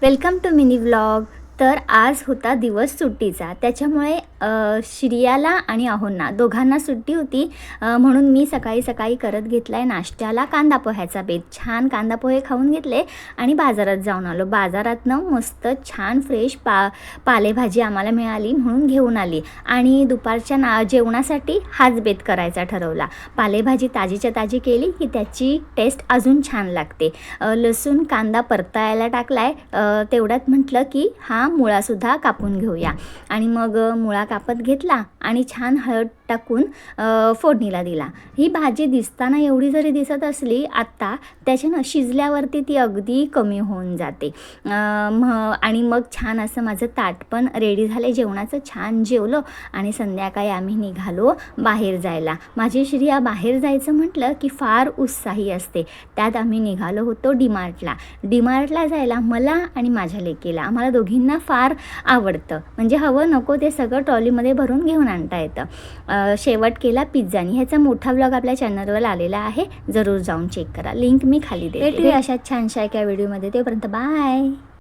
Welcome to mini vlog. तर आज होता दिवस सुट्टीचा, त्याच्यामुळे श्रियाला आणि अहोंना दोघांना सुट्टी होती, म्हणून मी सकाळी सकाळी करत घेतला आहे नाश्त्याला कांदा पोह्याचा बेत। छान कांदा पोहे खाऊन घेतले आणि बाजारात जाऊन आलो। बाजारातनं मस्त छान फ्रेश पालेभाजी आम्हाला मिळाली म्हणून घेऊन आली आणि दुपारच्या जेवणासाठी हाच बेत करायचा ठरवला। पालेभाजी ताजीच्या ताजी केली की त्याची टेस्ट अजून छान लागते। लसूण कांदा परतायला टाकलाय, तेवढ्यात म्हटलं की हा मुळासुद्धा कापून घेऊया आणि मग मुळा कापत घेतला आणि छान हळद टाकून फोडणीला दिला। ही भाजी दिसताना एवढी जरी दिसत असली आत्ता, त्याच्यानं शिजल्यावरती ती अगदी कमी होऊन जाते। आणि मग छान असं माझं ताट पण रेडी झाले जेवणाचं। छान जेवलो आणि संध्याकाळी आम्ही निघालो बाहेर जायला। माझी श्रिया बाहेर जायचं म्हटलं की फार उत्साही असते। त्यात आम्ही निघालो होतो डीमार्टला जायला। मला आणि माझ्या लेकीला आम्हाला दोघींना फार आवडतं, म्हणजे हवं नको ते सगळं ट्रॉलीमध्ये भरून घेऊन आणता येतं। शेवट केला पिझ्झानी। ह्याचा मोठा व्लॉग आपल्या चॅनलवर आलेला आहे, जरूर जाऊन चेक करा, लिंक मी खाली देते। भेटूया अशा छानशा एका व्हिडिओमध्ये, तोपर्यंत बाय।